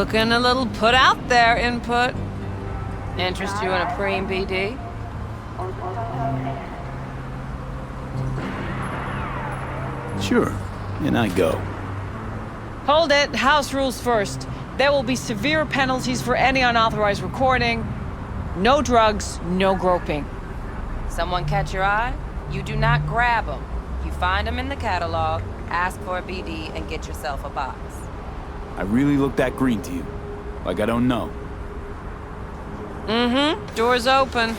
Looking a little put out there, input. Interest you in a preem BD? Sure, and I go. Hold it, house rules first. There will be severe penalties for any unauthorized recording. No drugs, no groping. Someone catch your eye? You do not grab them. You find them in the catalog, ask for a BD, and get yourself a box. I really look that green to you. Like I don't know. Mm-hmm. Door's open.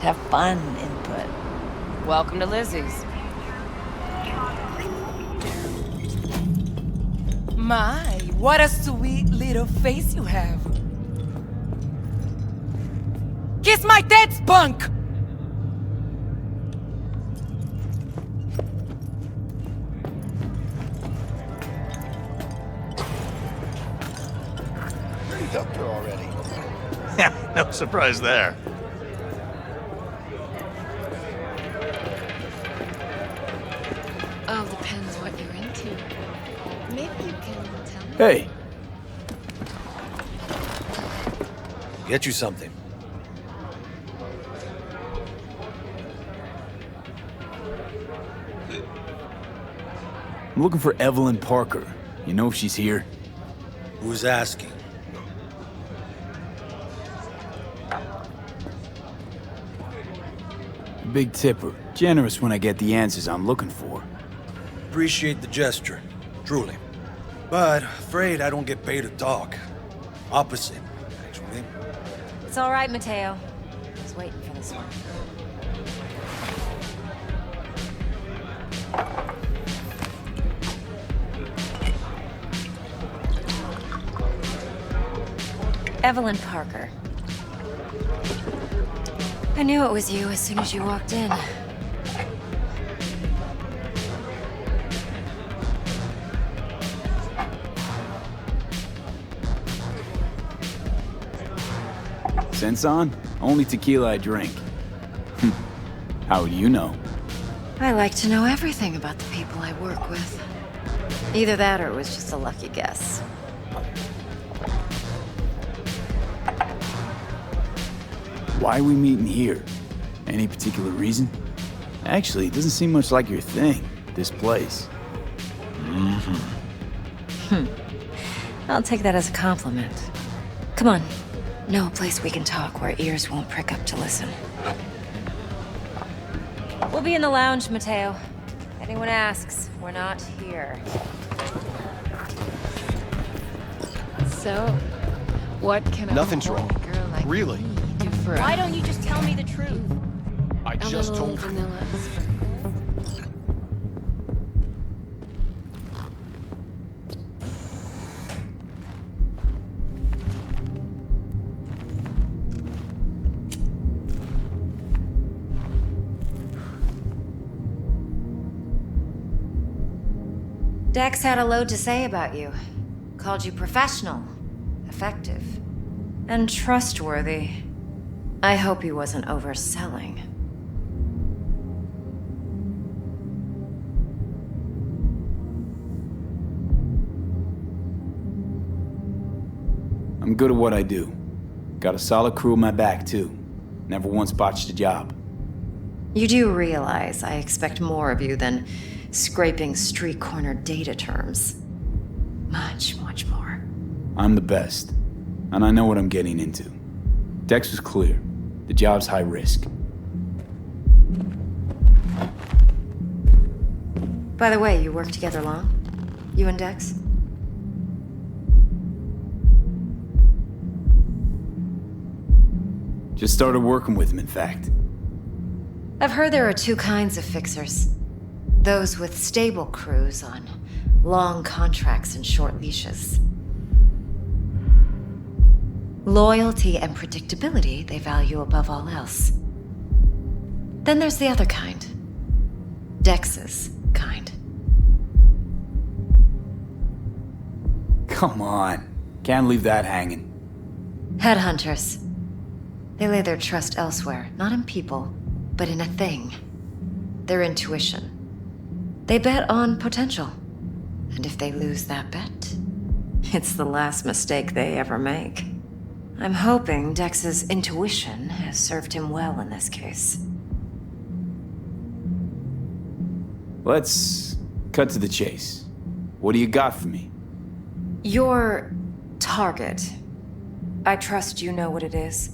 Have fun, input. Welcome to Lizzie's. My, what a sweet little face you have. Kiss my dead spunk! Helped her already. Yeah, no surprise there. All depends what you're into. Maybe you can tell me. Hey, Get you something. I'm looking for Evelyn Parker. You know if she's here? Who's asking? Big tipper. Generous when I get the answers I'm looking for. Appreciate the gesture, truly. But afraid I don't get paid to talk. Opposite, actually. It's all right, Mateo. I was waiting for this one. Evelyn Parker. I knew it was you as soon as you walked in. Sense on? Only tequila I drink. How would you know? I like to know everything about the people I work with. Either that or it was just a lucky guess. Why are we meeting here? Any particular reason? Actually, it doesn't seem much like your thing, this place. I'll take that as a compliment. Come on. Know a place we can talk where ears won't prick up to listen. We'll be in the lounge, Mateo. Anyone asks, we're not here. So, what can Nothing's a wrong. girl like Really? me do for Why don't you just tell me the truth? I a just little told you. vanilla? Dex had a load to say about you. Called you professional, effective, and trustworthy. I hope he wasn't overselling. I'm good at what I do. Got a solid crew on my back, too. Never once botched a job. You do realize I expect more of you than scraping street corner data terms. Much, much more. I'm the best, and I know what I'm getting into. Dex was clear. The job's high risk. By the way, you work together long? You and Dex? Just started working with him, in fact. I've heard there are two kinds of fixers. Those with stable crews on long contracts and short leashes. Loyalty and predictability they value above all else. Then there's the other kind. Dex's kind. Come on. Can't leave that hanging. Headhunters. They lay their trust elsewhere, not in people, but in a thing. Their intuition. They bet on potential. And if they lose that bet, It's the last mistake they ever make. I'm hoping Dex's intuition has served him well in this case. Let's cut to the chase. What do you got for me? Your target. I trust you know what it is.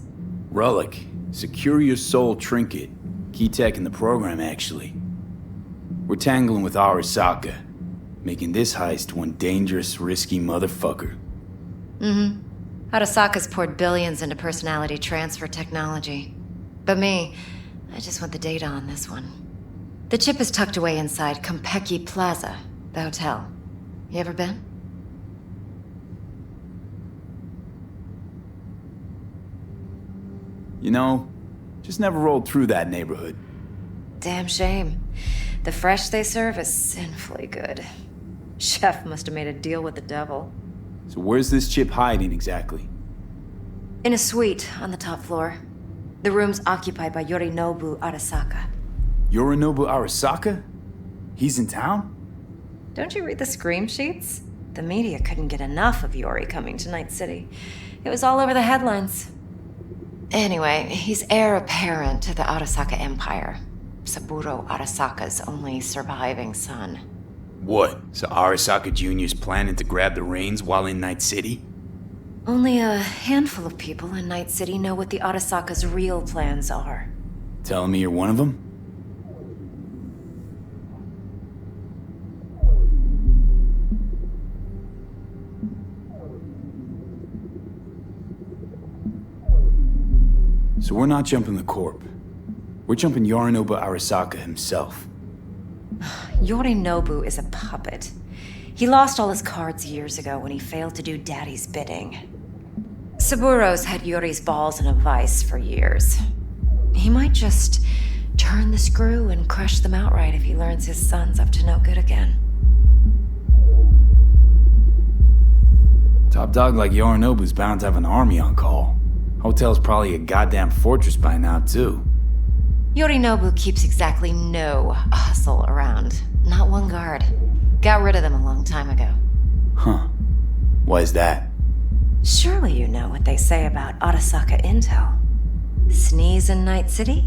Relic. Secure your soul trinket. Key tech in the program, actually. We're tangling with Arasaka, making this heist one dangerous, risky motherfucker. Mm-hmm. Arasaka's poured billions into personality transfer technology. But me, I just want the data on this one. The chip is tucked away inside Konpeki Plaza, the hotel. You ever been? You know, just never rolled through that neighborhood. Damn shame. The fresh they serve is sinfully good. Chef must have made a deal with the devil. So where's this chip hiding exactly? In a suite on the top floor. The room's occupied by Yorinobu Arasaka. Yorinobu Arasaka? He's in town? Don't you read the scream sheets? The media couldn't get enough of Yori coming to Night City. It was all over the headlines. Anyway, he's heir apparent to the Arasaka Empire. Saburo Arasaka's only surviving son. What? So Arasaka Jr.'s planning to grab the reins while in Night City? Only a handful of people in Night City know what the Arasaka's real plans are. Telling me you're one of them? So we're not jumping the corp. We're jumping Yorinobu Arasaka himself. Yorinobu is a puppet. He lost all his cards years ago when he failed to do Daddy's bidding. Saburo's had Yori's balls in a vice for years. He might just turn the screw and crush them outright if he learns his son's up to no good again. Top dog like Yorinobu's bound to have an army on call. Hotel's probably a goddamn fortress by now, too. Yorinobu keeps exactly no hustle around. Not one guard. Got rid of them a long time ago. Huh. Why is that? Surely you know what they say about Arasaka intel. Sneeze in Night City,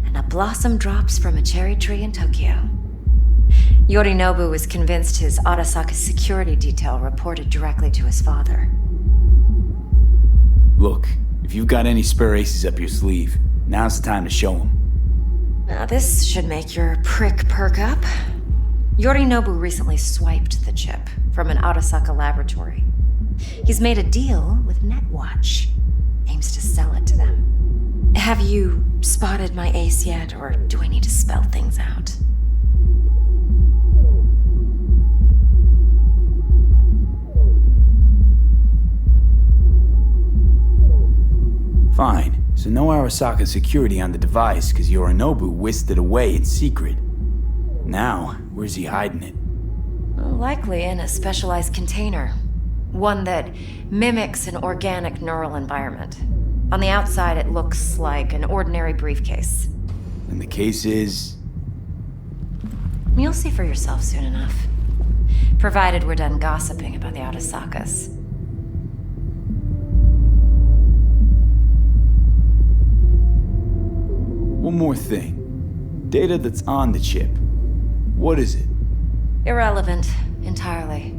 and a blossom drops from a cherry tree in Tokyo. Yorinobu was convinced his Arasaka security detail reported directly to his father. Look, if you've got any spare aces up your sleeve, now's the time to show them. Now this should make your prick perk up. Yorinobu recently swiped the chip from an Arasaka laboratory. He's made a deal with Netwatch. Aims to sell it to them. Have you spotted my ace yet, or do I need to spell things out? Fine. So no Arasaka security on the device because Yorinobu whisked it away in secret. Now, where's he hiding it? Likely in a specialized container. One that mimics an organic neural environment. On the outside, it looks like an ordinary briefcase. And the case is... You'll see for yourself soon enough. Provided we're done gossiping about the Arasakas. One more thing. Data that's on the chip. What is it? Irrelevant, entirely.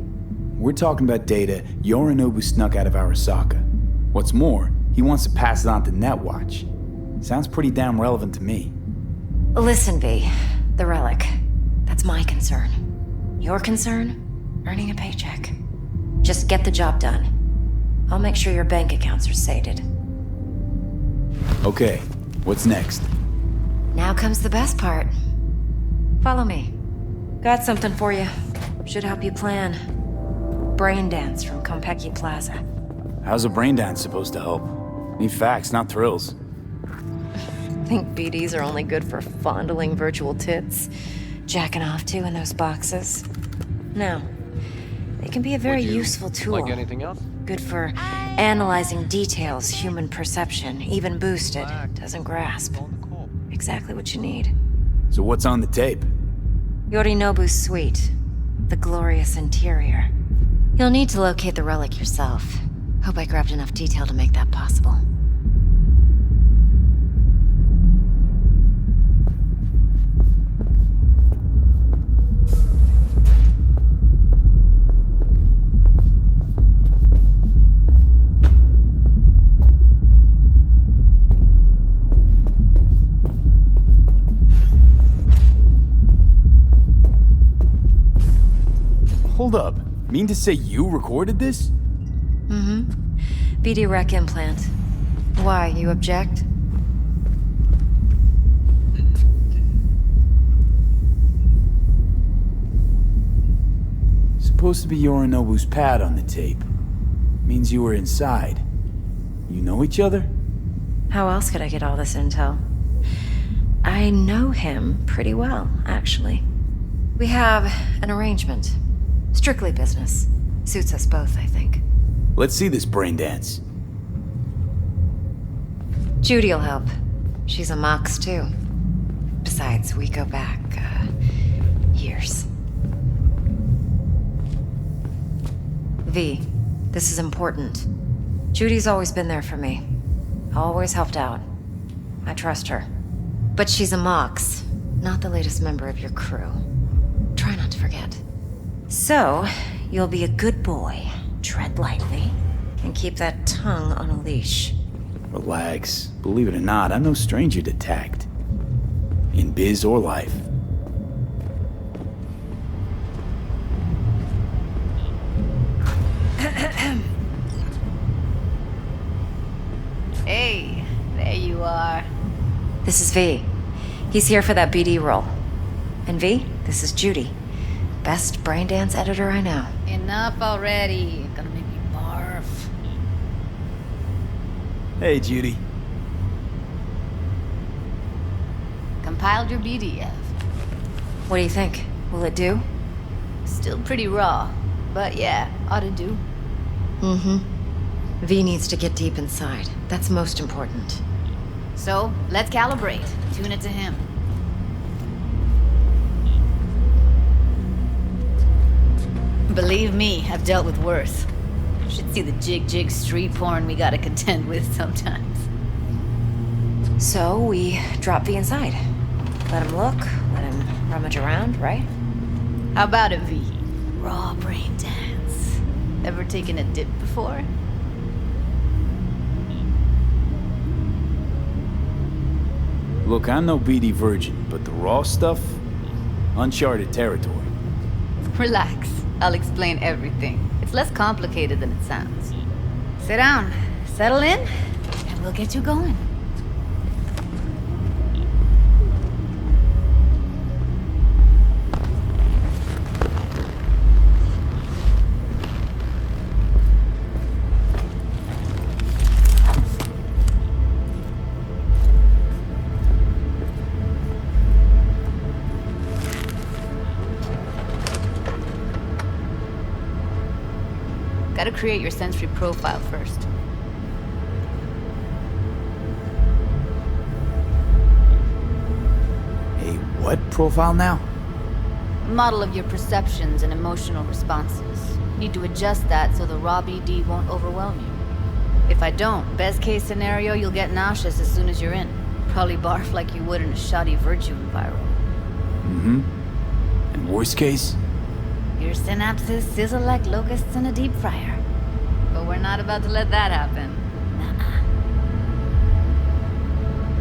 We're talking about data Yorinobu snuck out of Arasaka. What's more, he wants to pass it on to Netwatch. Sounds pretty damn relevant to me. Listen, V. The relic. That's my concern. Your concern? Earning a paycheck. Just get the job done. I'll make sure your bank accounts are sated. Okay, what's next? Now comes the best part. Follow me. Got something for you. Should help you plan. Brain dance from Konpeki Plaza. How's a brain dance supposed to help? Need facts, not thrills. Think BDs are only good for fondling virtual tits? Jacking off to in those boxes? No. They can be a very useful tool. Like anything else? Good for analyzing details human perception, even boosted, doesn't grasp. Exactly what you need. So what's on the tape? Yorinobu's suite. The glorious interior. You'll need to locate the relic yourself. Hope I grabbed enough detail to make that possible. Hold up. Mean to say you recorded this? Mm-hmm. BD rec implant. Why, you object? Supposed to be Yorinobu's pad on the tape. Means you were inside. You know each other? How else could I get all this intel? I know him pretty well, actually. We have an arrangement. Strictly business. Suits us both, I think. Let's see this brain dance. Judy'll help. She's a Mox, too. Besides, we go back, years. V, this is important. Judy's always been there for me. Always helped out. I trust her. But she's a Mox, not the latest member of your crew. Try not to forget. So, you'll be a good boy, tread lightly, and keep that tongue on a leash. Relax. Believe it or not, I'm no stranger to tact. In biz or life. Hey, there you are. This is V. He's here for that BD role. And V, this is Judy. Best brain dance editor I know. Enough already. Gonna make me barf. Hey, Judy. Compiled your BDF. What do you think? Will it do? Still pretty raw, but yeah, ought to do. Mm-hmm. V needs to get deep inside. That's most important. So, let's calibrate. Tune it to him. Believe me, I've dealt with worse. Should see the jig street porn we gotta contend with sometimes. So, we drop V inside. Let him look, let him rummage around, right? How about it, V? Raw brain dance. Ever taken a dip before? Look, I'm no BD virgin, but the raw stuff? Uncharted territory. Relax. I'll explain everything. It's less complicated than it sounds. Sit down, settle in, and we'll get you going. Gotta create your sensory profile first. Hey, what profile now? Model of your perceptions and emotional responses. Need to adjust that so the raw BD won't overwhelm you. If I don't, best case scenario, you'll get nauseous as soon as you're in. Probably barf like you would in a shoddy Virtue environment. Mm-hmm. And worst case? Your synapses sizzle like locusts in a deep fryer. But we're not about to let that happen.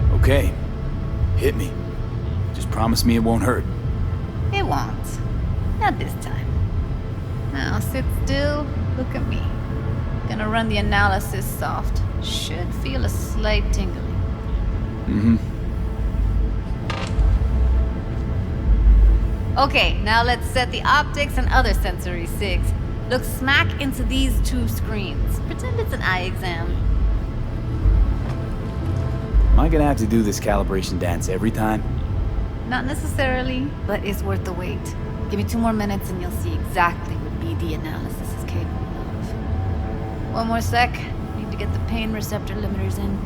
Nuh-uh. Okay. Hit me. Just promise me it won't hurt. It won't. Not this time. Now sit still, look at me. Gonna run the analysis soft. Should feel a slight tingling. Mm-hmm. Okay, now let's set the optics and other sensory sigs. Look smack into these two screens. Pretend it's an eye exam. Am I gonna have to do this calibration dance every time? Not necessarily, but it's worth the wait. Give me 2 more minutes and you'll see exactly what BD analysis is capable of. 1 more sec. Need to get the pain receptor limiters in.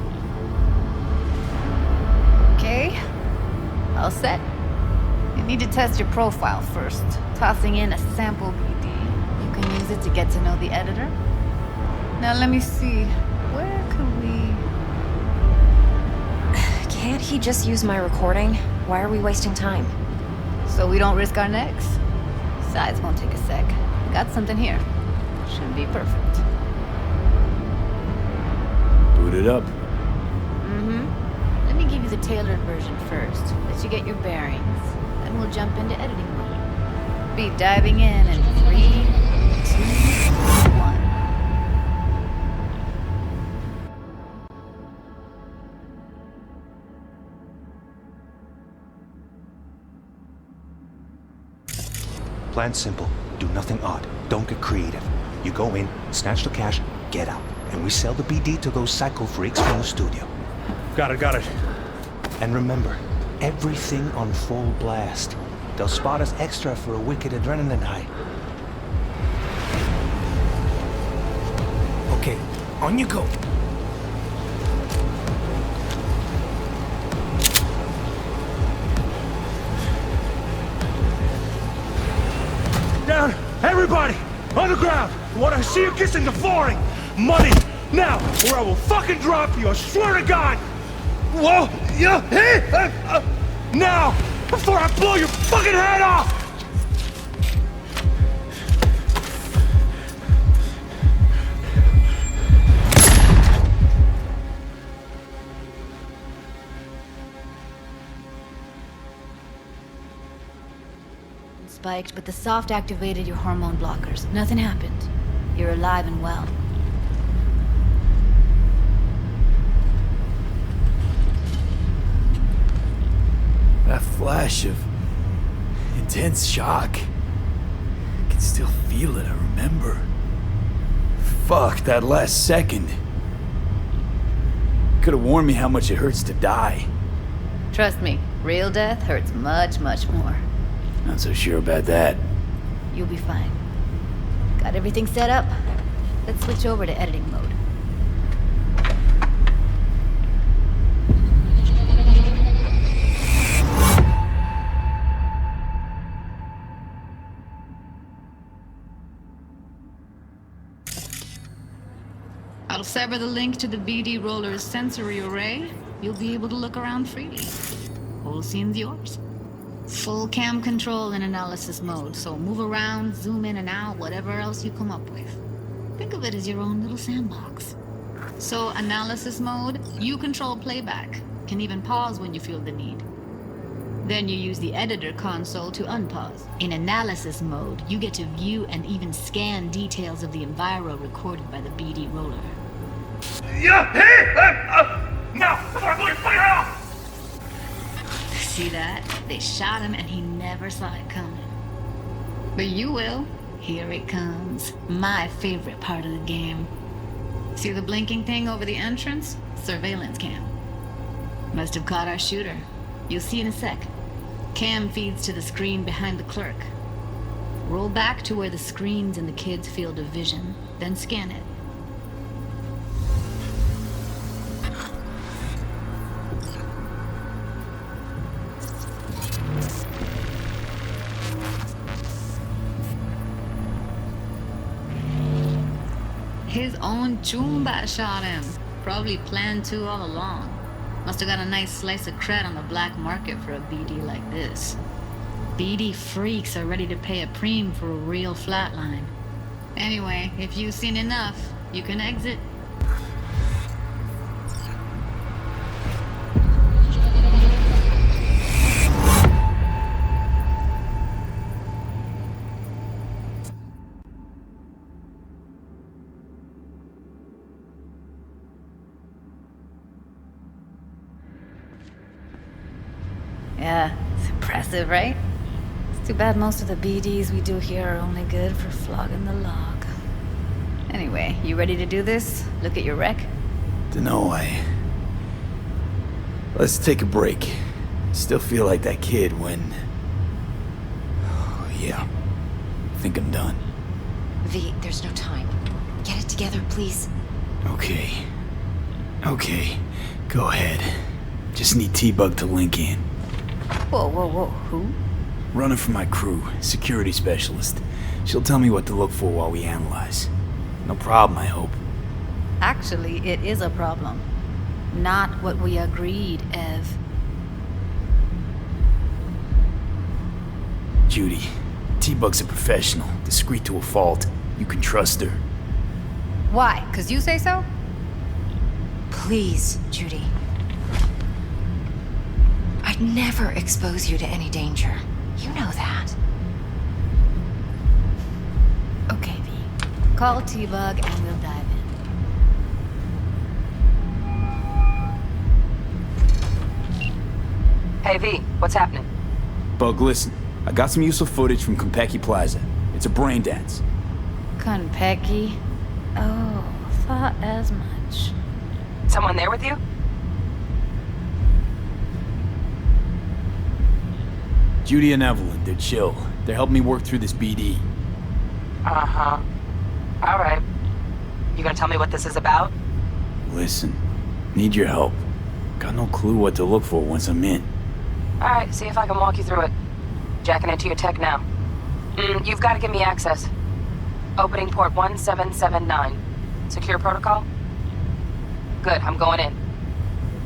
Okay. All set. You need to test your profile first. Tossing in a sample BD. You can use use it to get to know the editor. Now let me see. Where could we... Can't he just use my recording? Why are we wasting time? So we don't risk our necks? Besides, won't take a sec. Got something here. Should be perfect. Boot it up. Let me give you the tailored version first. Let you get your bearings. Then we'll jump into editing mode. Be diving in 3, 2, 1. Plan's simple. Do nothing odd. Don't get creative. You go in, snatch the cash, get out. And we sell the BD to those psycho freaks from the studio. Got it. And remember, everything on full blast. They'll spot us extra for a wicked adrenaline high. Okay, on you go. Down! Everybody! On the ground! I want to see you kissing the flooring! Money! Now! Or I will fucking drop you! I swear to God! Whoa! Yeah! Hey! Now! Before I blow your fucking head off! Spiked, but the soft activated your hormone blockers. Nothing happened. You're alive and well. That flash of intense shock. I can still feel it, I remember. Fuck, that last second. Could have warned me how much it hurts to die. Trust me, real death hurts much, much more. Not so sure about that. You'll be fine. Got everything set up? Let's switch over to editing mode. I'll sever the link to the BD roller's sensory array. You'll be able to look around freely. Whole scene's yours. Full cam control in analysis mode, so move around, zoom in and out, whatever else you come up with. Think of it as your own little sandbox. So analysis mode, you control playback. Can even pause when you feel the need. Then you use the editor console to unpause. In analysis mode, you get to view and even scan details of the enviro recorded by the BD roller. Yeah! Hey! Now! Before I blow your fucking head off! See that? They shot him and he never saw it coming. But you will. Here it comes. My favorite part of the game. See the blinking thing over the entrance? Surveillance cam. Must have caught our shooter. You'll see in a sec. Cam feeds to the screen behind the clerk. Roll back to where the screen's in the kid's field of vision, then scan it. His own Choomba shot him. Probably planned to all along. Must have got a nice slice of cred on the black market for a BD like this. BD freaks are ready to pay a preem for a real flatline. Anyway, if you've seen enough, you can exit. Yeah, it's impressive, right? It's too bad most of the BDs we do here are only good for flogging the log. Anyway, you ready to do this? Look at your rec? Dunno, Let's take a break. Still feel like that kid when... Oh, yeah. I think I'm done. V, there's no time. Get it together, please. Okay. Go ahead. Just need T-Bug to link in. Whoa, who? Running for my crew, security specialist. She'll tell me what to look for while we analyze. No problem, I hope. Actually, it is a problem. Not what we agreed, Ev. Judy, T-Bug's a professional, discreet to a fault. You can trust her. Why? 'Cause you say so? Please, Judy. I'd never expose you to any danger. You know that. Okay, V. Call T-Bug and we'll dive in. Hey, V, what's happening? Bug, listen. I got some useful footage from Konpeki Plaza. It's a brain dance. Konpeki? Oh, thought as much. Someone there with you? Judy and Evelyn, they're chill. They're helping me work through this BD. Uh-huh. All right. You gonna tell me what this is about? Listen, need your help. Got no clue what to look for once I'm in. All right, see if I can walk you through it. Jacking into your tech now. You've got to give me access. Opening port 1779. Secure protocol? Good, I'm going in.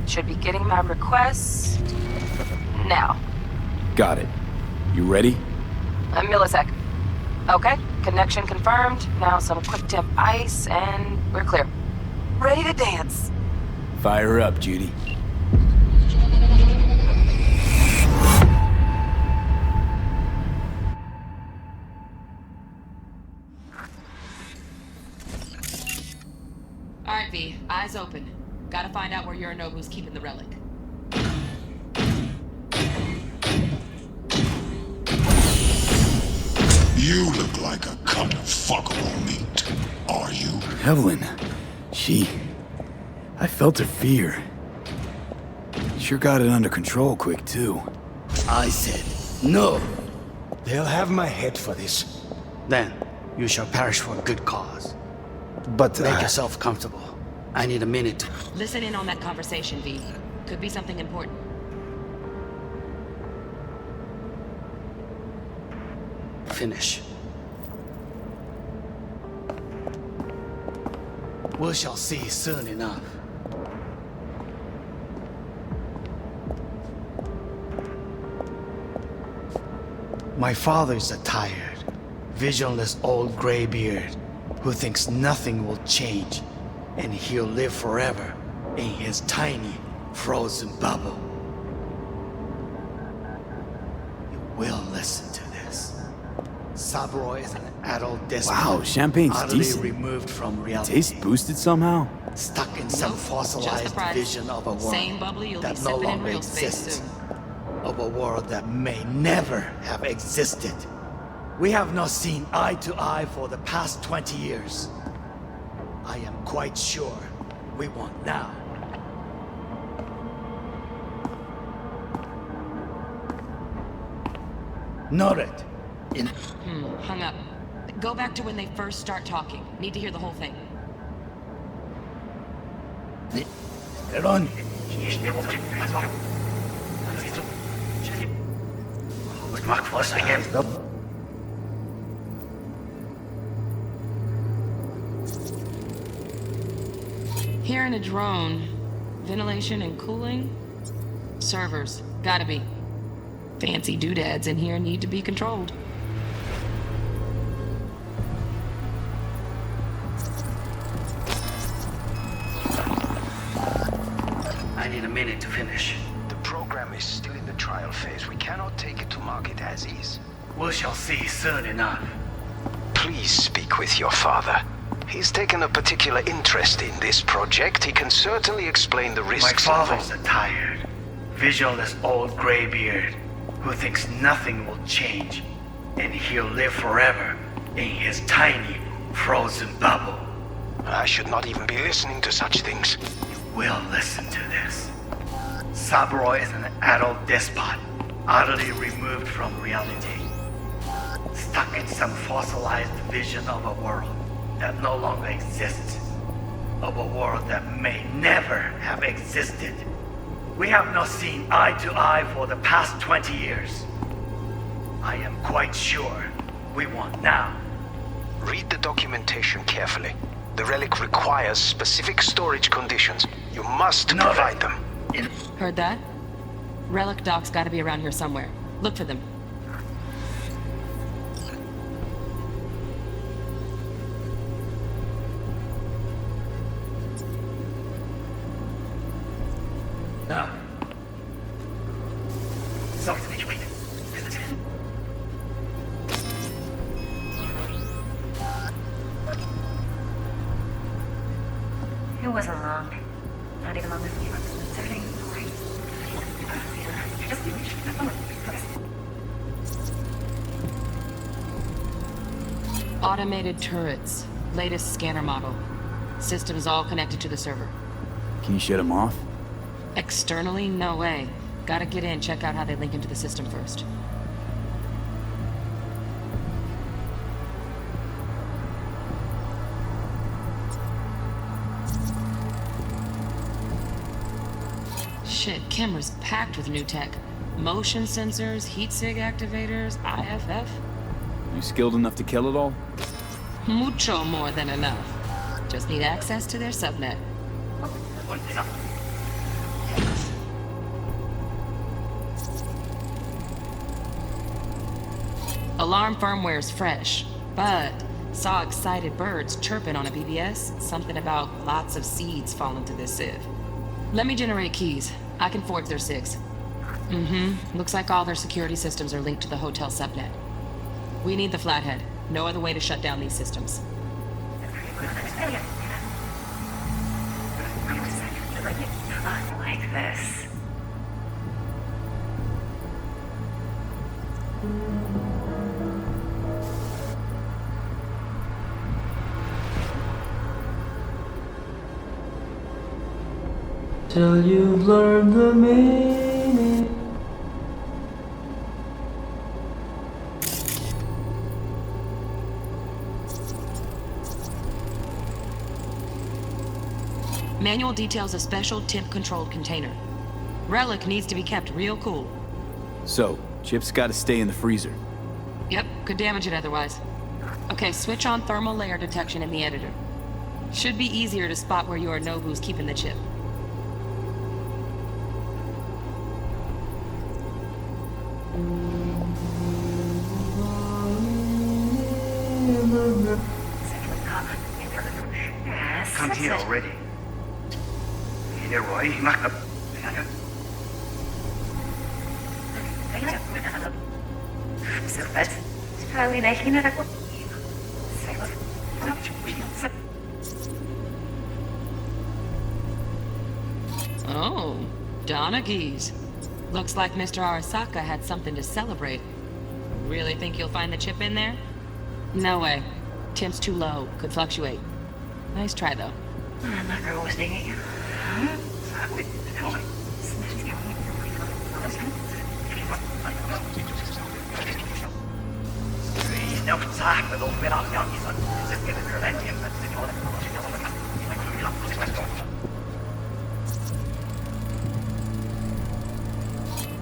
Should be getting my request now. Got it. You ready? A millisec. Okay, connection confirmed. Now some quick tip ice and we're clear. Ready to dance. Fire up, Judy. Alright, V, eyes open. Gotta find out where Yorinobu's keeping the relic. You look like a cut of fuckable meat. Are you? Evelyn, I felt her fear. Sure got it under control quick, too. I said, no. They'll have my head for this. Then, you shall perish for a good cause. But, Make yourself comfortable. I need a minute. Listen in on that conversation, V. Could be something important. Finish. We shall see soon enough. My father is a tired, visionless old graybeard who thinks nothing will change and he'll live forever in his tiny, frozen bubble. You will listen to this. Saburo is an adult despot. Wow, champagne's utterly decent. removed from reality. Taste boosted somehow? Stuck in some fossilized vision of a world that no longer exists. Of a world that may never have existed. We have not seen eye to eye for the past 20 years. I am quite sure we won't now. Noted. Hung up. Go back to when they first start talking. Need to hear the whole thing. Run. Hearing a drone. Ventilation and cooling? Servers. Gotta be. Fancy doodads in here need to be controlled. I need a minute to finish. The program is still in the trial phase. We cannot take it to market as is. We shall see soon enough. Please speak with your father. He's taken a particular interest in this project. He can certainly explain the risks My involved. father's a tired, visionless old graybeard who thinks nothing will change and he'll live forever in his tiny, frozen bubble. I should not even be listening to such things. You will listen to this. Saburo is an adult despot, utterly removed from reality. Stuck in some fossilized vision of a world that no longer exists. Of a world that may never have existed. We have not seen eye to eye for the past 20 years. I am quite sure we won't now. Read the documentation carefully. The relic requires specific storage conditions. You must provide them. Heard that? Relic docs gotta be around here somewhere. Look for them. Now. Sorry, wait. It wasn't long. Not even long enough. Automated turrets. Latest scanner model. Systems all connected to the server. Can you shut them off? Externally, no way. Gotta get in, check out how they link into the system first. Shit, camera's packed with new tech. Motion sensors, heat sig activators, IFF. You skilled enough to kill it all? Mucho more than enough. Just need access to their subnet. Alarm firmware's fresh, but saw excited birds chirping on a BBS. Something about lots of seeds falling to this sieve. Let me generate keys. I can forge their SIGs. Looks like all their security systems are linked to the hotel subnet. We need the flathead. No other way to shut down these systems. Like this. Till you've learned the meaning. Manual details a special temp-controlled container. Relic needs to be kept real cool. So, chips gotta stay in the freezer. Yep, could damage it otherwise. Okay, switch on thermal layer detection in the editor. Should be easier to spot where Yorinobu's keeping the chip. Come here already. Leroy, knock up. Oh, Donaghy's. Looks like Mr. Arasaka had something to celebrate. Really think you'll find the chip in there? No way. Temp's too low. Could fluctuate. Nice try, though. My girl was digging.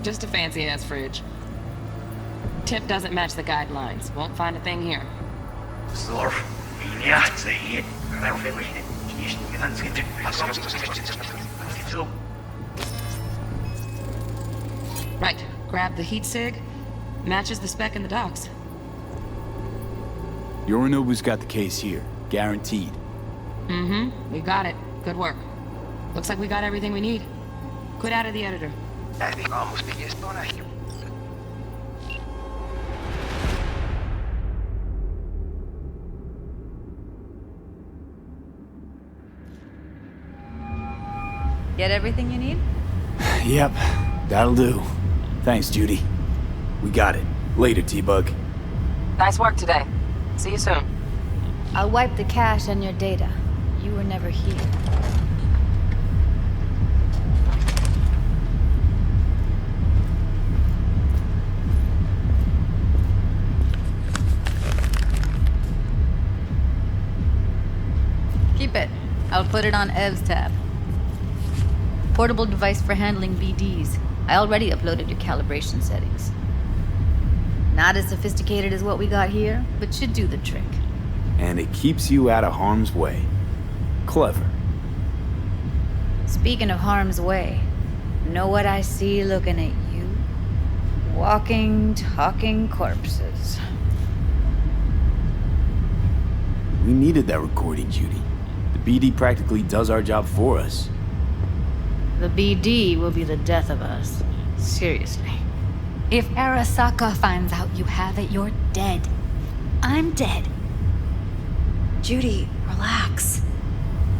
Just a fancy-ass fridge. Tip doesn't match the guidelines. Won't find a thing here. Right. Grab the heat sig. Matches the spec in the docs. Yorinobu's got the case here. Guaranteed. We got it. Good work. Looks like we got everything we need. Quit out of the editor. Get everything you need? Yep, that'll do. Thanks, Judy. We got it. Later, T-Bug. Nice work today. See you soon. I'll wipe the cache and your data. You were never here. Keep it. I'll put it on Ev's tab. Portable device for handling BDs. I already uploaded your calibration settings. Not as sophisticated as what we got here, but should do the trick. And it keeps you out of harm's way. Clever. Speaking of harm's way, know what I see looking at you? Walking, talking corpses. We needed that recording, Judy. The BD practically does our job for us. The BD will be the death of us. Seriously. If Arasaka finds out you have it, you're dead. I'm dead. Judy, relax.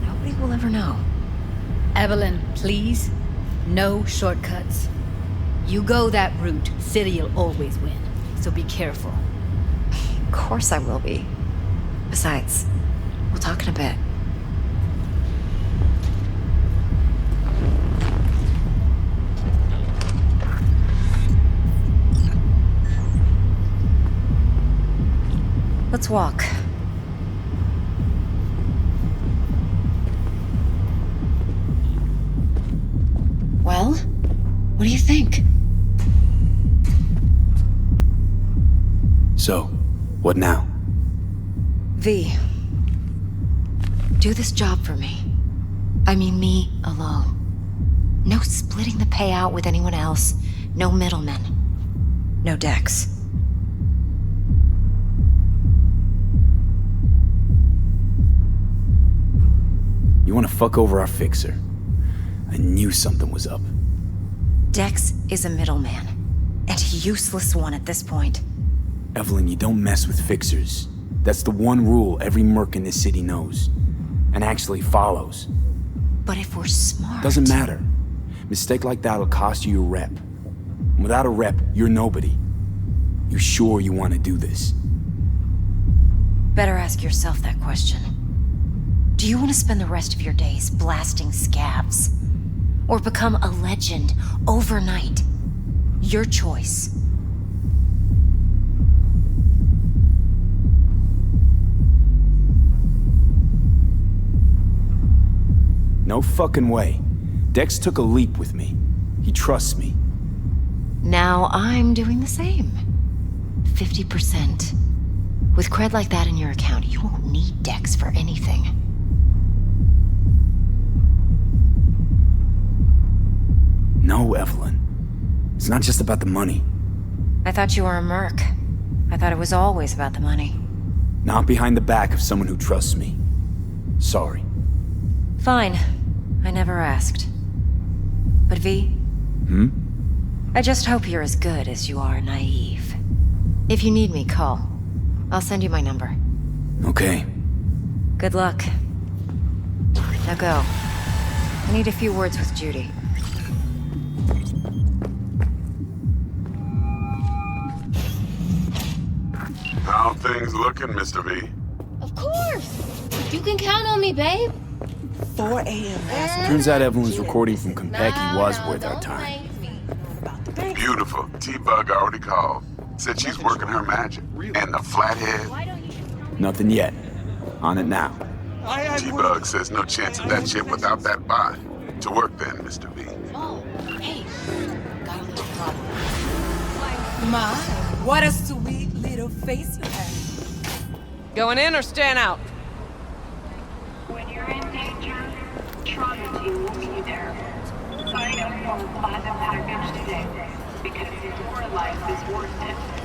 Nobody will ever know. Evelyn, please. No shortcuts. You go that route, City'll always win. So be careful. Of course I will be. Besides, we'll talk in a bit. Let's walk. Well, what do you think? So, what now? V, do this job for me. I mean me alone. No splitting the payout with anyone else. No middlemen. No Dex. You want to fuck over our fixer? I knew something was up. Dex is a middleman. And a useless one at this point. Evelyn, you don't mess with fixers. That's the one rule every merc in this city knows. And actually follows. But if we're smart... Doesn't matter. Mistake like that'll cost you your rep. And without a rep, you're nobody. You sure you want to do this? Better ask yourself that question. Do you want to spend the rest of your days blasting scabs? Or become a legend overnight? Your choice. No fucking way. Dex took a leap with me. He trusts me. Now I'm doing the same. 50%. With cred like that in your account, you won't need Dex for anything. No, Evelyn. It's not just about the money. I thought you were a merc. I thought it was always about the money. Not behind the back of someone who trusts me. Sorry. Fine. I never asked. But V? I just hope you're as good as you are naive. If you need me, call. I'll send you my number. Okay. Good luck. Now go. I need a few words with Judy. How things looking, Mr. V? Of course! You can count on me, babe. 4 a.m. Turns out Evelyn's recording from Kentucky was worth our time. Beautiful. T-Bug already called. Said she's working her magic. And the flathead? Nothing yet. On it now. T-Bug says no chance of that chip without that bot. To work then, Mr. V. Oh, hey. Got a little problem. My, what a sweet little face you have. Going in or staying out? When you're in danger, Toronto team will be there. Sign up for the Platinum package today, because your life is worth it.